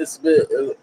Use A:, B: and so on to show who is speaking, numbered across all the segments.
A: इसमें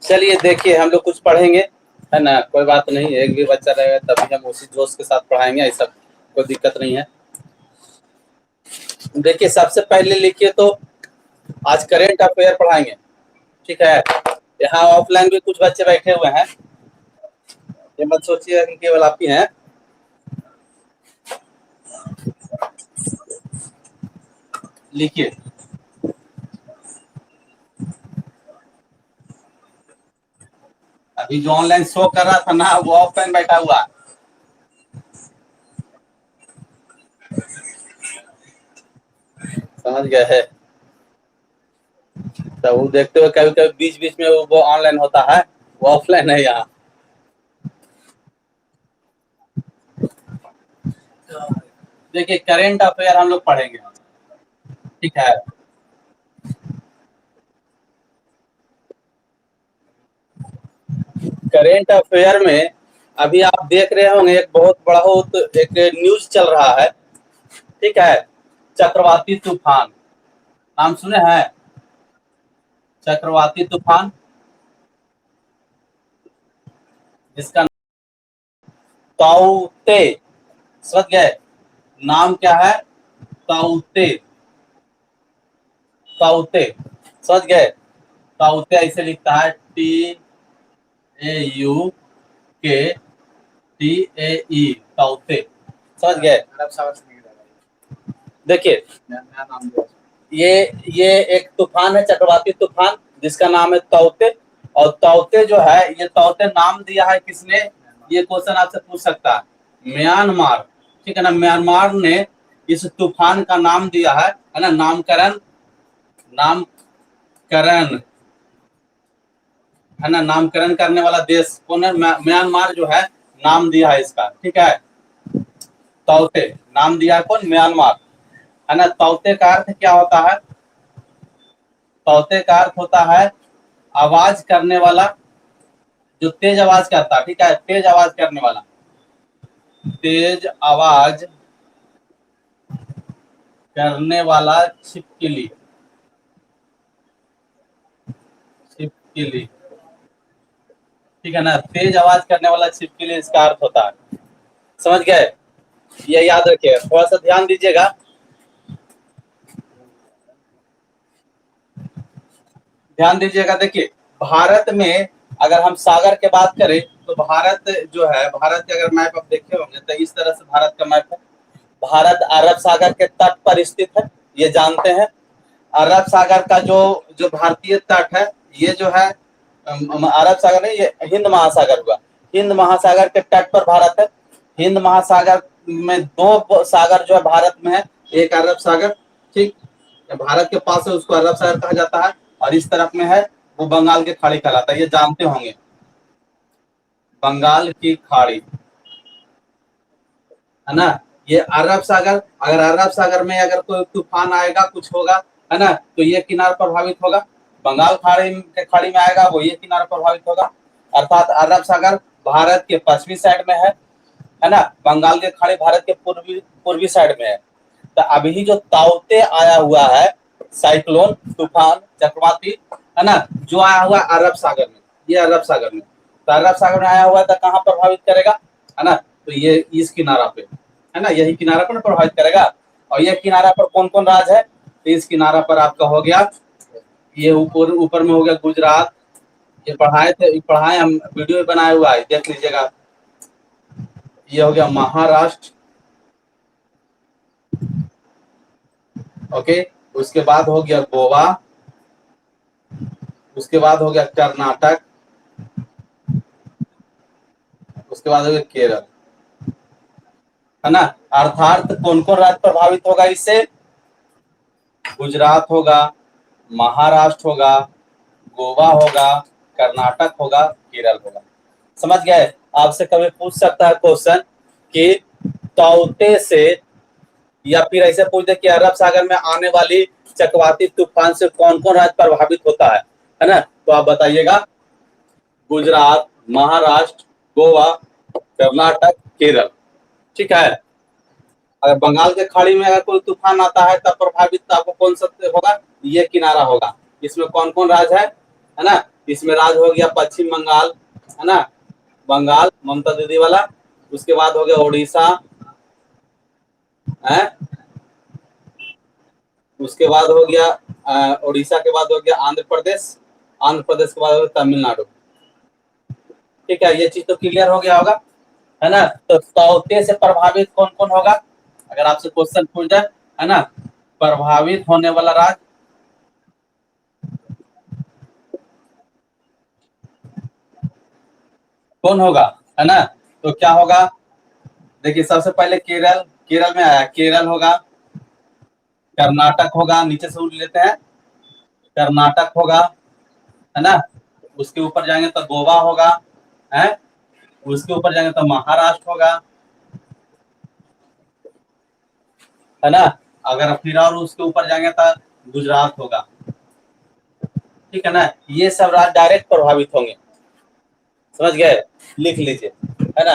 A: चलिए देखिए, हम लोग कुछ पढ़ेंगे, है ना। कोई बात नहीं, एक भी बच्चा रहेगा तभी हम उसी जोश के साथ पढ़ाएंगे, ऐसा कोई दिक्कत नहीं है। देखिए, सबसे पहले लिखिए तो आज करेंट अफेयर पढ़ाएंगे, ठीक है। यहाँ ऑफलाइन भी कुछ बच्चे बैठे हुए हैं, ये मत सोचिए कि केवल आप ही हैं। लिखिए, अभी जो ऑनलाइन शो कर रहा था ना, वो ऑफलाइन बैठा हुआ है। समझ गए है। तो वो देखते हुए कभी कभी बीच बीच में वो ऑनलाइन होता है, वो ऑफलाइन है यहाँ। देखिए, करेंट अफेयर हम लोग पढ़ेंगे, ठीक है। करेंट अफेयर में अभी आप देख रहे होंगे एक बहुत एक न्यूज चल रहा है, ठीक है। चक्रवाती तूफान, नाम सुने हैं? चक्रवाती तूफान, जिसका ताउते, समझ गए? नाम क्या है? ताउते, ताउते, समझ गए? ताउते ऐसे लिखता है, TAUKTAE, ताउते, समझ गए? देखिए, ये ये एक तूफान है, चक्रवाती तूफान, जिसका नाम है ताउते। और ताउते जो है, ये ताउते नाम दिया है किसने? ये क्वेश्चन आपसे पूछ सकता है। म्यांमार, ठीक है ना। म्यांमार ने इस तूफान का नाम दिया है ना। नामकरण, नामकरण, है ना। नामकरण करने वाला देश कौन है? म्यांमार जो है, नाम दिया है इसका, ठीक है। ताउते नाम दिया है कौन? म्यांमार, है ना। ताउते का अर्थ क्या होता है? ताउते का अर्थ होता है आवाज करने वाला, जो तेज आवाज करता है, ठीक है। तेज आवाज करने वाला, तेज आवाज करने वाला छिपकली, छिपकली, ठीक है ना। तेज आवाज करने वाला छिपकली इसका अर्थ होता है, समझ गए? ये याद रखिए, थोड़ा सा ध्यान दीजिएगा। ध्यान दीजिएगा। देखिए, भारत में अगर हम सागर के बात करें तो भारत जो है, भारत के अगर मैप आप देखे होंगे तो इस तरह से भारत का मैप है। भारत अरब सागर के तट पर स्थित है, ये जानते हैं। अरब सागर का जो जो भारतीय तट है, ये जो है अरब सागर नहीं, ये हिंद महासागर हुआ। हिंद महासागर के तट पर भारत है। हिंद महासागर में दो सागर जो है भारत में है, एक अरब सागर, ठीक, भारत के पास है, उसको अरब सागर कहा जाता है। और इस तरफ में है वो बंगाल की खाड़ी कहलाता है, ये जानते होंगे, बंगाल की खाड़ी, है ना। ये अरब सागर, अगर अरब सागर में अगर कोई तूफान आएगा, कुछ होगा, है ना, तो ये किनारा प्रभावित होगा। बंगाल खाड़ी के खाड़ी में आएगा, वो ये किनारा प्रभावित होगा। अर्थात अरब सागर भारत के पश्चिमी साइड में है ना। बंगाल की खाड़ी भारत के पूर्वी पूर्वी साइड में है। तो अभी जो ताउते आया हुआ है, साइक्लोन, तूफान, चक्रवाती, है ना, जो आया हुआ है अरब सागर में, ये अरब सागर में, तो अरब सागर में आया हुआ है तो कहाँ प्रभावित करेगा, है ना, तो ये इस किनारा पे, है ना, यही किनारा पर प्रभावित करेगा। और ये किनारा पर कौन कौन राज है, तो इस किनारा पर आपका हो गया, ये ऊपर ऊपर में हो गया गुजरात, ये पढ़ाए हम, वीडियो बनाया हुआ है, देख लीजिएगा। ये हो गया महाराष्ट्र, ओके, उसके बाद हो गया गोवा, उसके बाद हो गया कर्नाटक, उसके बाद हो गया केरल, है ना। अर्थात कौन कौन राज्य प्रभावित होगा इससे, गुजरात होगा, महाराष्ट्र होगा, गोवा होगा, कर्नाटक होगा, केरल होगा। समझ गए। आपसे कभी पूछ सकता है क्वेश्चन कि ताउते से, या फिर ऐसे पूछ दे कि अरब सागर में आने वाली चक्रवाती तूफान से कौन कौन राज्य प्रभावित होता है ना, तो आप बताइएगा, गुजरात, महाराष्ट्र, गोवा, कर्नाटक, केरल, ठीक है। अगर बंगाल के खाड़ी में अगर कोई तूफान आता है तब प्रभावित आपको कौन सा होगा, ये किनारा होगा। इसमें कौन कौन राज्य है ना, इसमें राज्य हो गया पश्चिम बंगाल, है ना, बंगाल ममता दीदी वाला, उसके बाद हो गया उड़ीसा, है, उसके बाद हो गया उड़ीसा के बाद हो गया आंध्र प्रदेश, आंध्र प्रदेश के बाद हो गया तमिलनाडु। ठीक है, ये चीज तो क्लियर हो गया होगा, है ना। तो ताउते से प्रभावित कौन कौन होगा, अगर आपसे क्वेश्चन पूछ जाए, है ना, प्रभावित होने वाला राज्य, कौन होगा, है ना, तो क्या होगा, देखिए सबसे पहले केरल, केरल में आया, केरल होगा, कर्नाटक होगा, नीचे से उठ लेते हैं, कर्नाटक होगा, है ना, उसके ऊपर जाएंगे तो गोवा होगा, है, उसके ऊपर जाएंगे तो महाराष्ट्र होगा, है ना, अगर फिर और उसके ऊपर जाएंगे तो गुजरात होगा। ठीक है ना, ये सब राज्य डायरेक्ट प्रभावित होंगे, समझ गए, लिख लीजिए, है ना।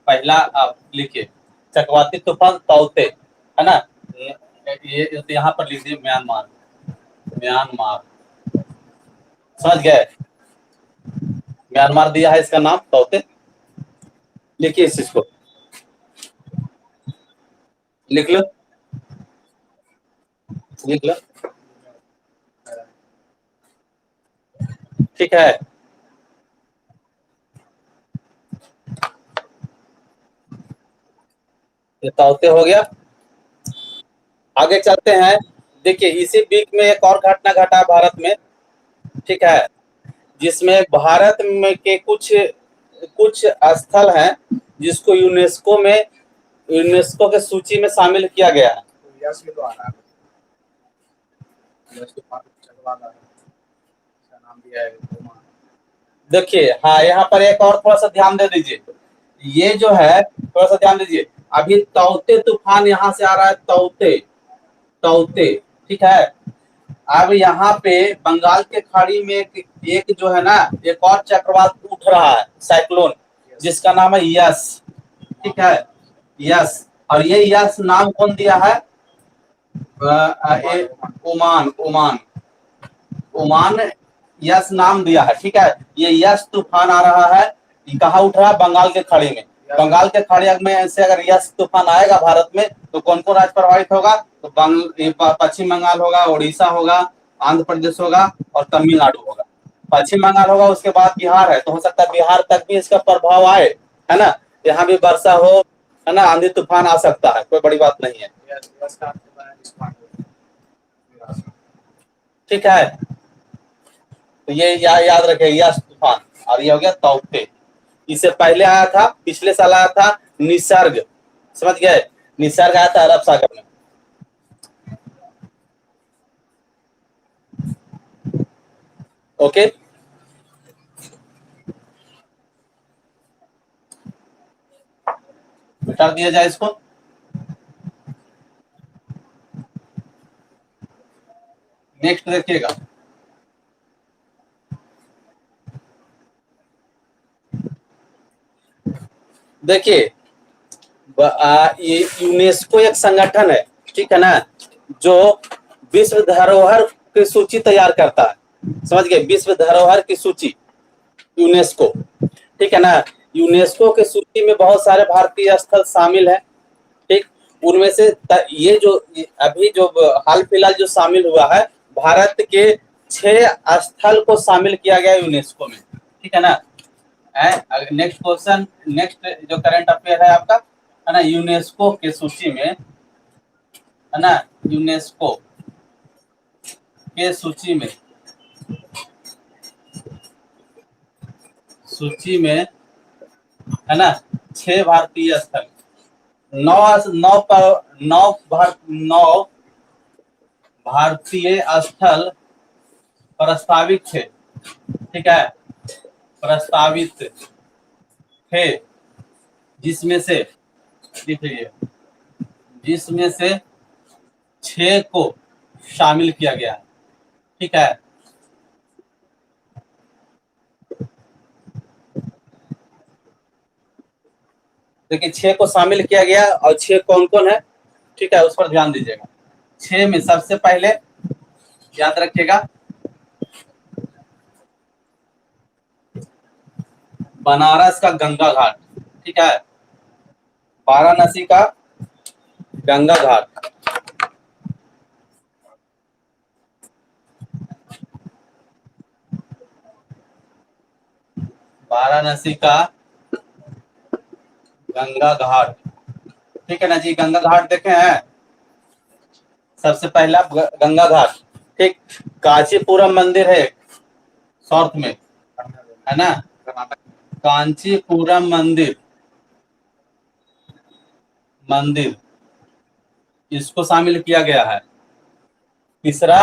A: पहला आप लिखिए, चक्रवाती तूफान ताउते, है ना, ये यहाँ पर लिख दीजिए म्यांमार, म्यांमार, समझ गए, म्यांमार दिया है इसका नाम ताउते, लिखिए इस चीज को, लिख लो, लिख लो, ठीक है। ये ताउते हो गया, आगे चलते हैं। देखिए इसी वीक में एक और घटना घटा भारत में, ठीक है, जिसमें भारत में के कुछ कुछ स्थल हैं जिसको यूनेस्को के सूची में शामिल किया गया है। देखिए हाँ, यहाँ पर एक और थोड़ा सा ध्यान दे दीजिए, ये जो है थोड़ा सा ध्यान दीजिए, अभी ताउते तूफान यहाँ से आ रहा है, ताउते, ताउते, ठीक है। अब यहाँ पे बंगाल के खाड़ी में एक जो है ना, एक और चक्रवात उठ रहा है, साइक्लोन, जिसका नाम है यस, ठीक है, यस। और ये यस नाम कौन दिया है, ओमान, ओमान, ओमान यस नाम दिया है, ठीक है। ये यस तूफान आ रहा है, कहाँ उठ रहा है, बंगाल के खाड़ी में, बंगाल के खाड़ी में से अगर यस तूफान आएगा भारत में तो कौन कौन राज्य प्रभावित होगा, तो पश्चिम बंगाल होगा, उड़ीसा होगा, आंध्र प्रदेश होगा और तमिलनाडु होगा। पश्चिम बंगाल होगा, उसके बाद बिहार है, तो हो सकता है बिहार तक भी इसका प्रभाव आए, है ना, यहाँ भी वर्षा हो, है ना, आंधी तूफान आ सकता है, कोई बड़ी बात नहीं है, ठीक है। तो ये याद रखे, यस तूफान, और ये हो गया ताउते। इससे पहले आया था, पिछले साल आया था निसर्ग, समझ गए, निसर्ग आया था अरब सागर में, ओके। मिटा दिया जाए इसको, नेक्स्ट देखिएगा, देखिए ये यूनेस्को एक संगठन है, ठीक है ना, जो विश्व धरोहर की सूची तैयार करता है, समझ गए, विश्व धरोहर की सूची, यूनेस्को, ठीक है ना। यूनेस्को की सूची में बहुत सारे भारतीय स्थल शामिल है, ठीक। उनमें से ये जो अभी जो हाल फिलहाल जो शामिल हुआ है, भारत के 6 स्थल को शामिल किया गया यूनेस्को में, ठीक है ना। नेक्स्ट क्वेश्चन, नेक्स्ट जो करंट अफेयर है आपका, है ना, यूनेस्को की सूची में, है ना, यूनेस्को के सूची में, है ना, 6 भारतीय स्थल, 9 भारतीय स्थल प्रस्तावित थे, ठीक है, प्रस्तावित थे, जिसमें से देखिए, जिसमें से 6 को शामिल किया गया है, ठीक है। देखिए 6 को शामिल किया गया, और 6 कौन कौन है, ठीक है, उस पर ध्यान दीजिएगा। 6 में सबसे पहले याद रखिएगा, बनारस का गंगा घाट, ठीक है, वाराणसी का गंगा घाट, वाराणसी का गंगा घाट, ठीक है ना जी। गंगा घाट देखे हैं, सबसे पहला गंगा घाट, ठीक। कांचीपुरम मंदिर है साउथ में, है ना, कांचीपुरम मंदिर इसको शामिल किया गया है। तीसरा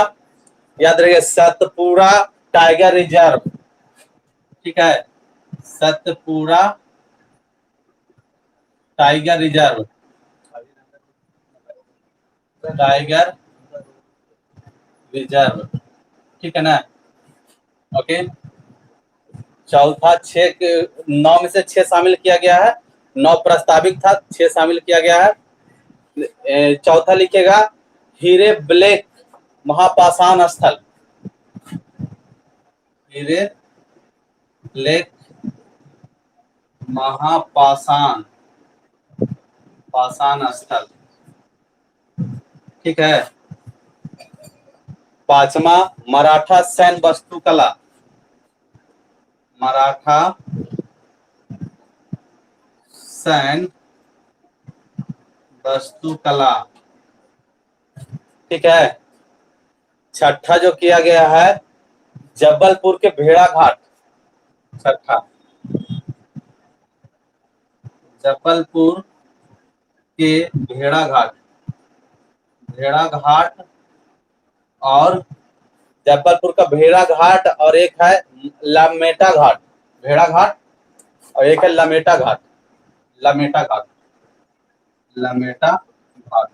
A: याद रखिए, सतपुड़ा टाइगर रिजर्व, ठीक है, Satpura tiger reserve, tiger reserve, ठीक है ना, ओके। चौथा 9 में से 6 शामिल किया गया है, 9 प्रस्तावित था, 6 शामिल किया गया है। चौथा लिखेगा हीरे ब्लैक महापाषाण स्थल, हीरे ब्लैक महापाषाण स्थल, ठीक है। पांचवा मराठा सैन्य वास्तुकला, मराठा सैन्य वास्तुकला, ठीक है। छठा जो किया गया है, जबलपुर के भेड़ा घाट, छठा जबलपुर के भेड़ा घाट, और जबलपुर का भेड़ा घाट, और एक है लमेटा घाट, भेड़ा घाट, और एक है लमेटा घाट, लमेटा घाट, लमेटा घाट,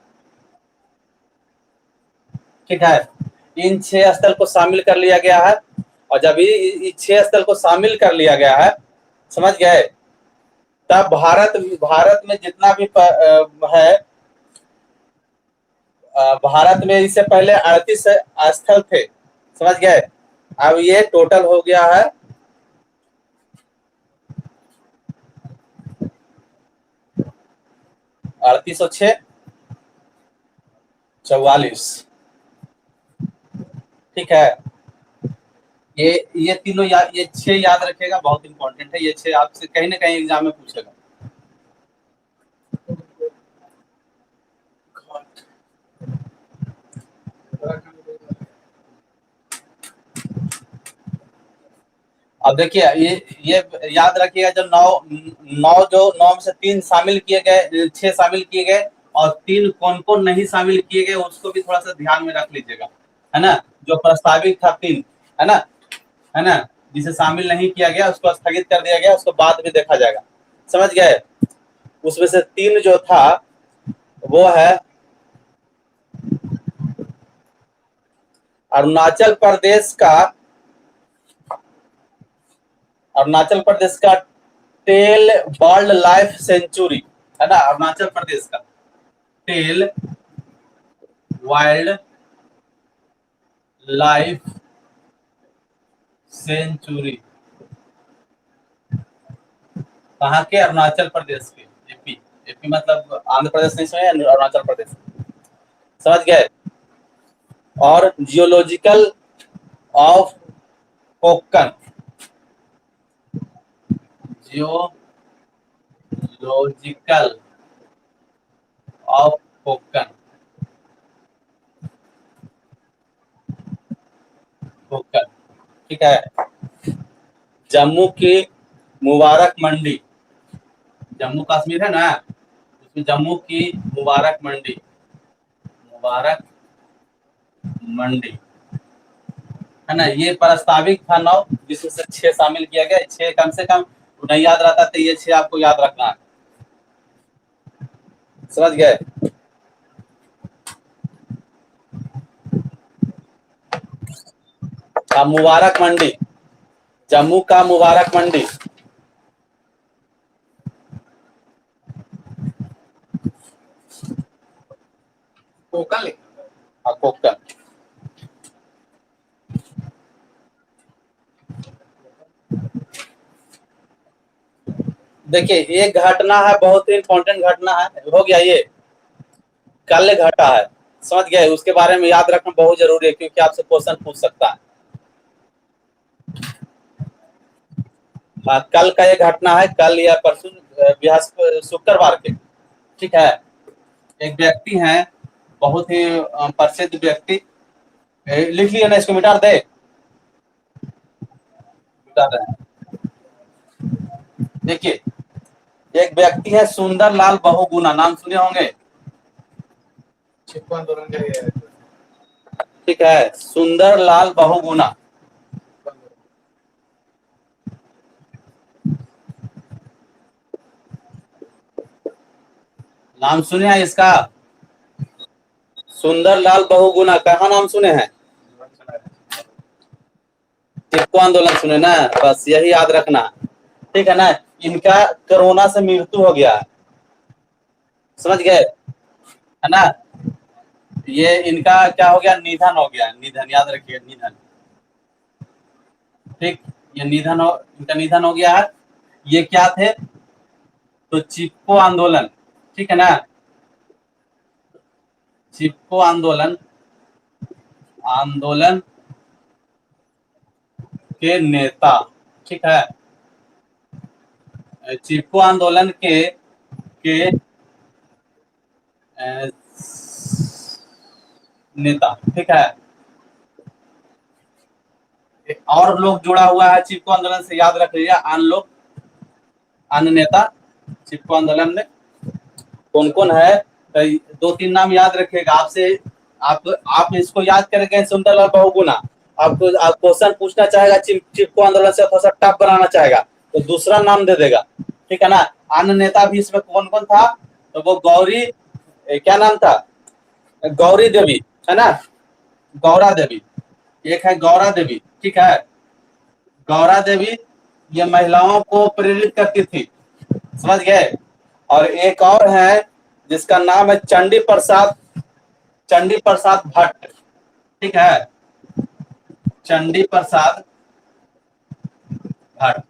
A: ठीक है। इन 6 स्थल को शामिल कर लिया गया है, और जब ये 6 स्थल को शामिल कर लिया गया है, समझ गए, तब भारत में जितना भी है, भारत में इससे पहले 38 स्थल थे, समझ गए। अब ये टोटल हो गया है 38 और 6 44, ठीक है। ये तीनों ये 6 याद रखिएगा, बहुत इंपॉर्टेंट है, ये 6 आपसे कहीं ना कहीं एग्जाम में पूछेगा। अब देखिए, ये याद रखिएगा, जो 9 में से 3 शामिल किए गए, 6 शामिल किए गए, और 3 कौन कौन नहीं शामिल किए गए, उसको भी थोड़ा सा ध्यान में रख लीजिएगा, है ना। जो प्रस्तावित था 3, है ना, जिसे शामिल नहीं किया गया उसको स्थगित कर दिया गया, उसको बाद में देखा जाएगा, समझ गए। उसमें से 3 जो था वो है अरुणाचल प्रदेश का टेल वाइल्ड लाइफ सेंचुरी, है ना, अरुणाचल प्रदेश का टेल वाइल्ड लाइफ सेंचुरी, कहाँ के? अरुणाचल प्रदेश के, एपी। एपी मतलब आंध्र प्रदेश नहीं सुने, अरुणाचल प्रदेश, समझ गए। और geological of Konkan, geological of Konkan, Konkan, ठीक है। जम्मू की मुबारक मंडी, जम्मू कश्मीर है ना, उसमें जम्मू की मुबारक मंडी, मुबारक मंडी, है ना, ये प्रस्तावित था 9, जिसमें से 6 शामिल किया गया। 6 कम से कम नहीं याद रहता तो ये 6 आपको याद रखना है, समझ गए। हाँ, मुबारक मंडी, जम्मू का मुबारक मंडी, कोकन, हाँ कोकन। देखिए एक घटना है, बहुत ही इंपॉर्टेंट घटना है, हो गया ये कल घटा है, समझ गए। उसके बारे में याद रखना बहुत जरूरी है, क्योंकि आपसे क्वेश्चन पूछ सकता है। हाँ, कल का ये घटना है, कल या परसों, शुक्रवार के, ठीक है। एक व्यक्ति हैं, बहुत ही प्रसिद्ध व्यक्ति, लिख लिया ना, इसको मिटा दे, मिटा रहे हैं। देखिए एक व्यक्ति है सुंदरलाल बहुगुणा, नाम सुने होंगे, चिपको आंदोलन के, ठीक है, सुंदरलाल बहुगुणा, नाम सुने हैं इसका? सुंदरलाल बहुगुणा, कहाँ नाम सुने हैं? चिपको आंदोलन सुने ना, बस यही याद रखना, ठीक है ना। इनका कोरोना से मृत्यु हो गया है, समझ गए, है ना। ये इनका क्या हो गया, निधन हो गया, निधन, याद रखिए, निधन, ठीक। ये निधन हो, इनका निधन हो गया है। ये क्या थे? तो चिपको आंदोलन, ठीक है ना, चिपको आंदोलन, आंदोलन के नेता, ठीक है, चिपको आंदोलन के नेता, ठीक है। और लोग जुड़ा हुआ है चिपको आंदोलन से, याद रख लीजिए, अन्य लोग, अन्य नेता चिपको आंदोलन में कौन कौन है? 2-3 नाम याद रखिएगा। आपसे आप इसको याद करेंगे, सुंदरलाल बहुगुणा, आपको आप क्वेश्चन पूछना चाहेगा, चिपको आंदोलन से थोड़ा सा टफ बनाना चाहेगा, तो दूसरा नाम दे देगा, ठीक है ना। अन्य नेता भी इसमें कौन कौन था? तो वो गौरी, क्या नाम था? गौरी देवी, है ना, गौरा देवी, एक है गौरा देवी, ठीक है, गौरा देवी, ये महिलाओं को प्रेरित करती थी, समझ गए। और एक और है जिसका नाम है चंडी प्रसाद, चंडी प्रसाद भट्ट, ठीक है, चंडी प्रसाद भट्ट,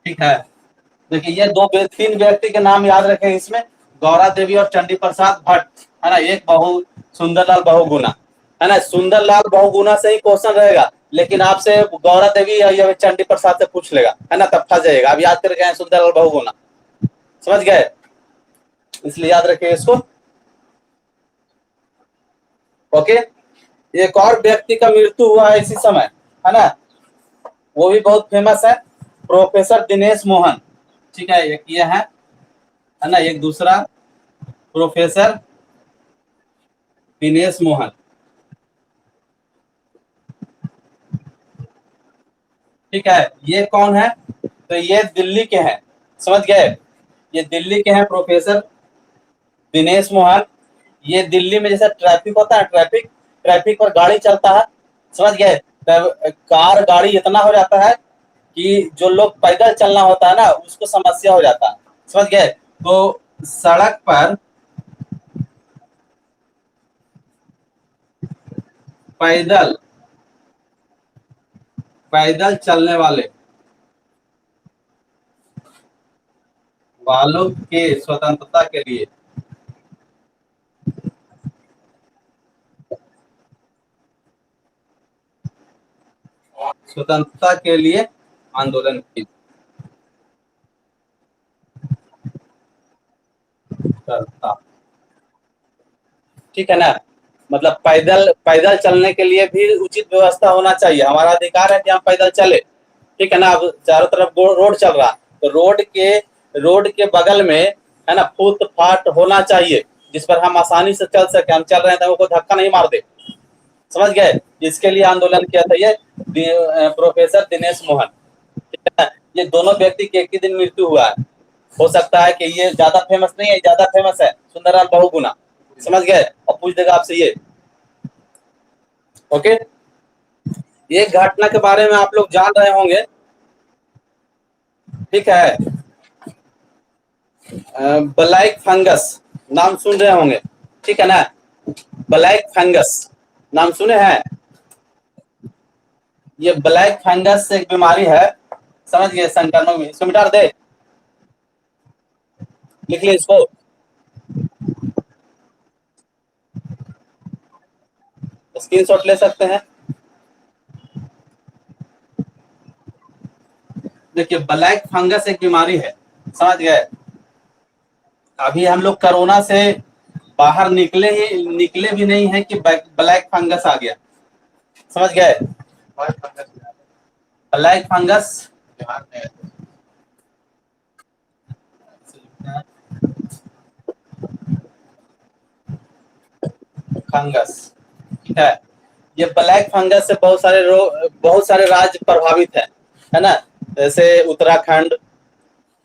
A: ठीक है। देखिए ये 3 व्यक्ति के नाम याद रखें इसमें, गौरा देवी और चंडी प्रसाद भट्ट, है ना। एक सुंदरलाल बहुगुणा, है ना, सुंदरलाल बहुगुणा से ही क्वेश्चन रहेगा, लेकिन आपसे गौरा देवी या चंडी प्रसाद से पूछ लेगा, है ना, तब फंस जाएगा। अब याद करके सुंदरलाल बहुगुणा, समझ गए, इसलिए याद रखिए इसको, ओके। एक और व्यक्ति का मृत्यु हुआ है इसी समय, है ना, वो भी बहुत फेमस है, प्रोफेसर दिनेश मोहन, ठीक है, एक ये है ना, एक दूसरा प्रोफेसर दिनेश मोहन, ठीक है। ये कौन है? तो ये दिल्ली के हैं, समझ गए, ये दिल्ली के हैं प्रोफेसर दिनेश मोहन। ये दिल्ली में जैसे ट्रैफिक होता है, ट्रैफिक ट्रैफिक पर गाड़ी चलता है, समझ गए, तब कार गाड़ी इतना हो जाता है कि जो लोग पैदल चलना होता है ना उसको समस्या हो जाता है, समझ गए। तो सड़क पर पैदल पैदल चलने वालों के स्वतंत्रता के लिए आंदोलन की करता, ठीक है ना। मतलब पैदल पैदल चलने के लिए भी उचित व्यवस्था होना चाहिए, हमारा अधिकार है कि हम पैदल चले, ठीक है ना। अब चारों तरफ रोड चल रहा, तो रोड के बगल में है ना फुटपाथ होना चाहिए जिस पर हम आसानी से चल सके, हम चल रहे हैं तो हमको धक्का नहीं मार दे, समझ गए। इसके लिए आंदोलन किया था ये प्रोफेसर दिनेश मोहन, ठीक है ना। ये दोनों व्यक्ति की एक ही दिन मृत्यु हुआ है, हो सकता है कि ये ज्यादा फेमस नहीं है, ज्यादा फेमस है सुंदरलाल बहुगुणा, समझ गए। और पूछ देगा आपसे ये, ओके। ये घटना के बारे में आप लोग जान रहे होंगे, ठीक है। ब्लैक फंगस नाम सुन रहे होंगे, ठीक है ना। ब्लैक फंगस नाम सुने हैं। ये ब्लैक फंगस एक बीमारी है, समझ गए, संक्रमण में। इसको मिटा दे, लिख लिया इसको। स्क्रीनशॉट ले सकते हैं। देखिए ब्लैक फंगस एक बीमारी है, समझ गए। अभी हम लोग कोरोना से बाहर निकले भी नहीं है कि ब्लैक फंगस आ गया, समझ गए। ब्लैक फंगस फंगस, ठीक है। ये ब्लैक फंगस से बहुत सारे राज्य प्रभावित है ना। जैसे उत्तराखंड,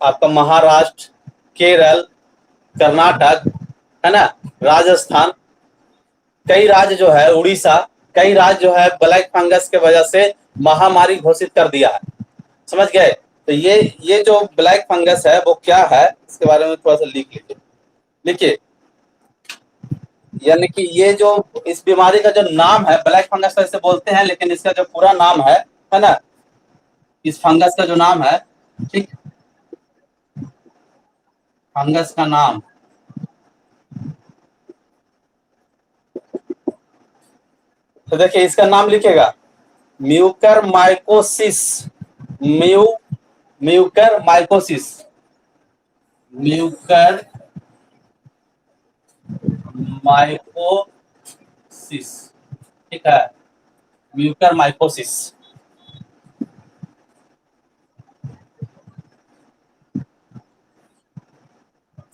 A: आपका महाराष्ट्र, केरल, कर्नाटक, है ना, राजस्थान, कई राज्य जो है, उड़ीसा, कई राज्य जो है ब्लैक फंगस के वजह से महामारी घोषित कर दिया है, समझ गए। तो ये जो ब्लैक फंगस है वो क्या है, इसके बारे में थोड़ा सा लिख लीजिए। लिखिए, यानी कि ये जो इस बीमारी का जो नाम है ब्लैक फंगस तो इसे बोलते हैं, लेकिन इसका जो पूरा नाम है ना, इस फंगस का जो नाम है, ठीक, फंगस का नाम, तो देखिए इसका नाम लिखेगा Mucor mycosis. Mu Mucor mycosis, Mucor mycosis, ठीक है, म्यूकर माइकोसिस,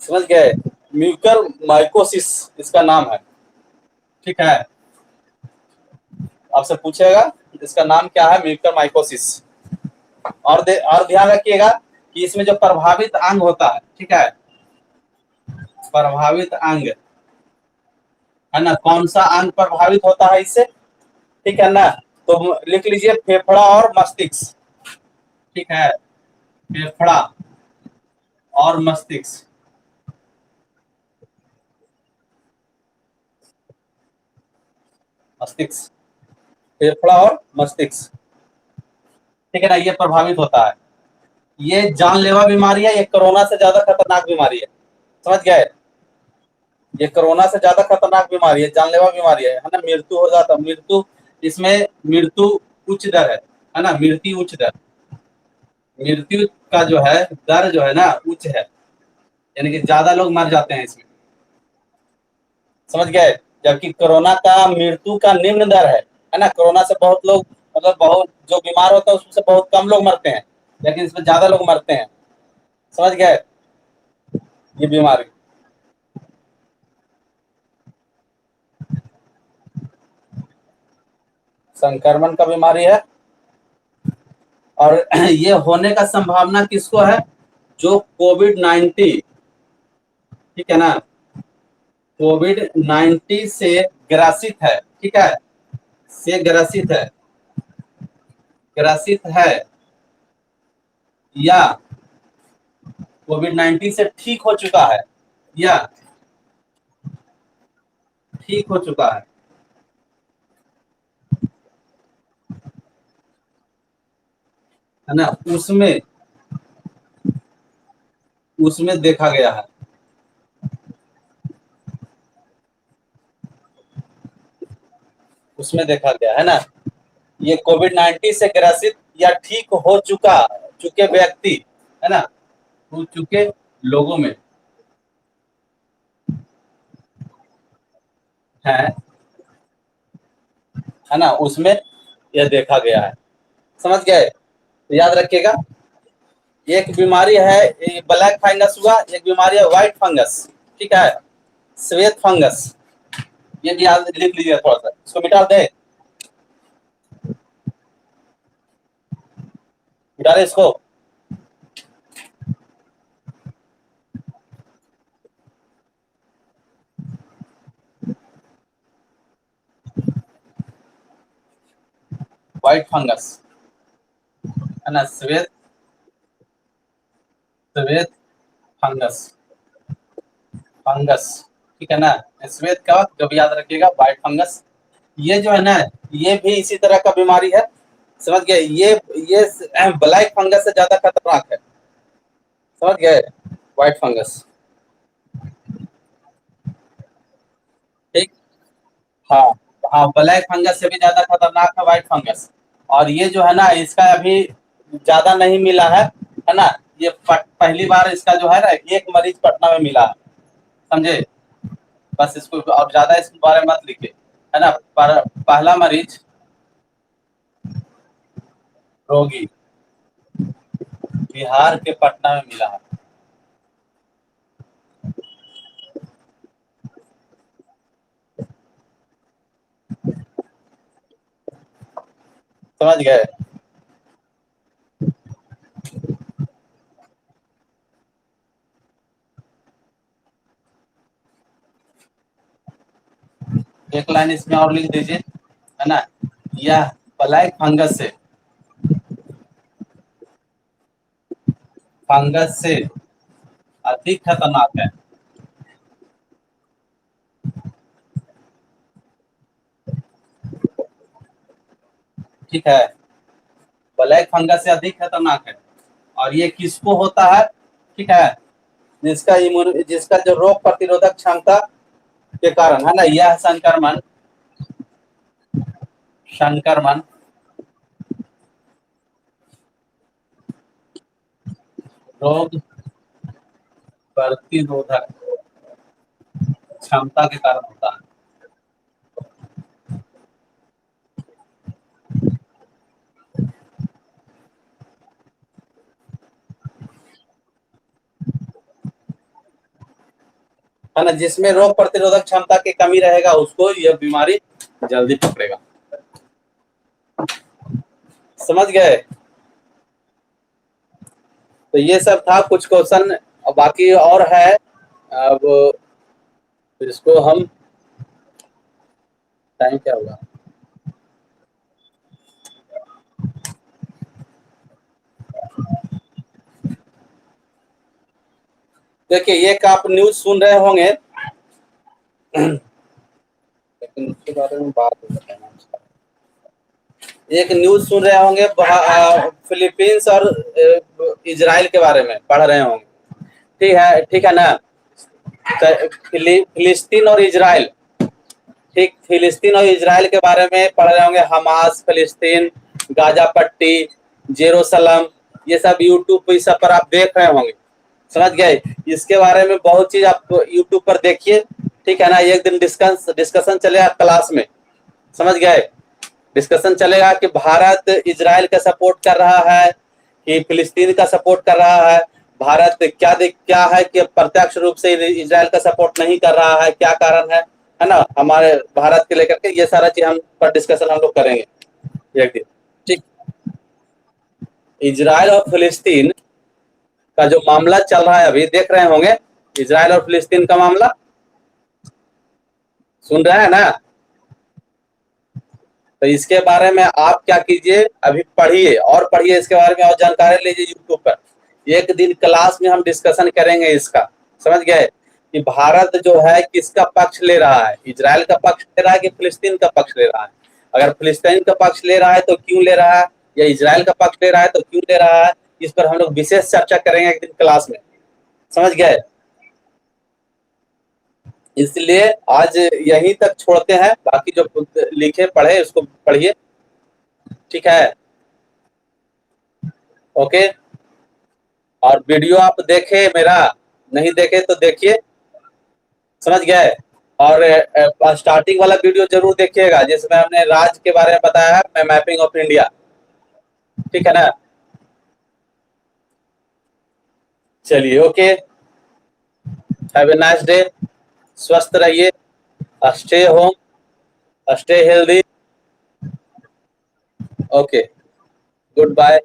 A: समझ गए। म्यूकर माइकोसिस इसका नाम है, ठीक है। आपसे पूछेगा इसका नाम क्या है, म्यूकर माइकोसिस। और ध्यान रखिएगा कि इसमें जो प्रभावित अंग होता है, ठीक है, प्रभावित अंग है ना, कौन सा अंग प्रभावित होता है इससे, ठीक है ना। तो लिख लीजिए फेफड़ा और मस्तिष्क, ठीक है, फेफड़ा और मस्तिष्क, मस्तिष्क, फेफड़ा और मस्तिष्क, ठीक है ना, ये प्रभावित होता है। ये जानलेवा बीमारी है, ये कोरोना से ज्यादा खतरनाक बीमारी है, समझ गए। ये कोरोना से ज्यादा खतरनाक बीमारी है, जानलेवा बीमारी है ना। मृत्यु हो जाता, मृत्यु इसमें मृत्यु उच्च दर है ना, मृत्यु उच्च दर, मृत्यु का जो है दर जो है ना उच्च है, यानी कि ज्यादा लोग मर जाते हैं इसमें, समझ गए। जबकि कोरोना का मृत्यु का निम्न दर है ना। कोरोना से बहुत लोग, मतलब बहुत जो बीमार होता है उसमें बहुत कम लोग मरते हैं, लेकिन इसमें ज्यादा लोग मरते हैं, समझ गए, ये बीमारी। संक्रमण का बीमारी है, और ये होने का संभावना किसको है, जो कोविड-19, ठीक है ना, कोविड-19 से ग्रसित है, ठीक है, से ग्रसित है, ग्रसित है, या कोविड 19 से ठीक हो चुका है या ठीक हो चुका है ना, उसमें उसमें देखा गया है, उसमें देखा गया है ना, ये कोविड 19 से ग्रसित या ठीक हो चुके व्यक्ति, है ना, हो चुके लोगों में है ना, उसमें यह देखा गया है। समझ गए, तो याद रखिएगा। एक बीमारी है ब्लैक फंगस हुआ, एक बीमारी है व्हाइट फंगस, ठीक है, श्वेत फंगस, ये भी याद लिख लीजिए, थोड़ा सा इसको मिटा दे, मिटा दे इसको। व्हाइट फंगस, है ना, श्वेत श्वेत फंगस, फंगस, ठीक है ना, श्वेत का जब याद रखिएगा, व्हाइट फंगस, ये जो है ना, ये भी इसी तरह का बीमारी है। समझ गए, ये ब्लैक फंगस से ज्यादा खतरनाक है। समझ गए, व्हाइट फंगस, ठीक, हाँ, हाँ, ब्लैक फंगस से भी ज्यादा खतरनाक है व्हाइट फंगस। और ये जो है ना, इसका अभी ज्यादा नहीं मिला है ना, ये पहली बार इसका जो है ना, एक मरीज पटना में मिला है, समझे, बस इसको अब ज्यादा इसके बारे में मत लिखिए, है ना, पर पहला मरीज रोगी बिहार के पटना में मिला है। समझ गए, एक लाइन इसमें और लिख दीजिए, है ना, यह ब्लैक फंगस से अधिक खतरनाक है। ठीक है, ब्लैक फंगस से अधिक खतरनाक है। और ये किसको होता है, ठीक है, जिसका जो रोग प्रतिरोधक क्षमता के कारण, है ना, यह संक्रमण रोग प्रतिरोधक क्षमता के कारण होता है ना, जिसमें रोग प्रतिरोधक क्षमता की कमी रहेगा उसको यह बीमारी जल्दी पकड़ेगा। समझ गए, तो ये सब था कुछ क्वेश्चन, बाकी और है, अब इसको हम, टाइम क्या होगा, देखिए एक आप न्यूज सुन रहे होंगे, लेकिन उसके बारे में बात नहीं बताना, एक न्यूज सुन रहे होंगे फिलीपींस और इजराइल के बारे में पढ़ रहे होंगे, ठीक है ना, फिलिस्तीन और इजराइल, ठीक, फिलिस्तीन और इजराइल के बारे में पढ़ रहे होंगे, हमास, फिलिस्तीन, गाजा पट्टी, जेरूसलम, ये सब यूट्यूब पे, सब पर आप देख रहे होंगे। समझ गए, इसके बारे में बहुत चीज आप यूट्यूब पर देखिए, ठीक है ना, एक दिन डिस्कशन चलेगा क्लास में। समझ गए, डिस्कशन चलेगा कि भारत इजराइल का सपोर्ट कर रहा है कि फिलिस्तीन का सपोर्ट कर रहा है, भारत क्या है कि प्रत्यक्ष रूप से इजराइल का सपोर्ट नहीं कर रहा है, क्या कारण है ना, हमारे भारत के लेकर के ये सारा चीज हम पर डिस्कशन हम लोग करेंगे एक दिन, ठीक। इजराइल और फिलिस्तीन का जो मामला चल रहा है अभी देख रहे होंगे, इजराइल और फिलिस्तीन का मामला सुन रहे हैं ना, तो इसके बारे में आप क्या कीजिए, अभी पढ़िए और पढ़िए इसके बारे में और जानकारी लीजिए यूट्यूब पर। एक दिन क्लास में हम डिस्कशन करेंगे इसका, समझ गए, कि भारत जो है किसका पक्ष ले रहा है, इजराइल का पक्ष ले रहा है कि फिलिस्तीन का पक्ष ले रहा है। अगर फिलिस्तीन का पक्ष ले रहा है तो क्यों ले रहा है, या इजराइल का पक्ष ले रहा है तो क्यों ले रहा है, इस पर हम लोग विशेष चर्चा करेंगे एक दिन क्लास में, समझ गए। इसलिए आज यहीं तक छोड़ते हैं, बाकी जो लिखे पढ़े उसको पढ़िए, ठीक है, ओके। और वीडियो आप देखे मेरा, नहीं देखे तो देखिए, समझ गए। और स्टार्टिंग वाला वीडियो जरूर देखिएगा जिसमें हमने राज्य के बारे में बताया है, मैपिंग ऑफ इंडिया, ठीक है ना। चलिए, okay, have a nice day, स्वस्थ रहिए, stay home, stay healthy, okay, good bye.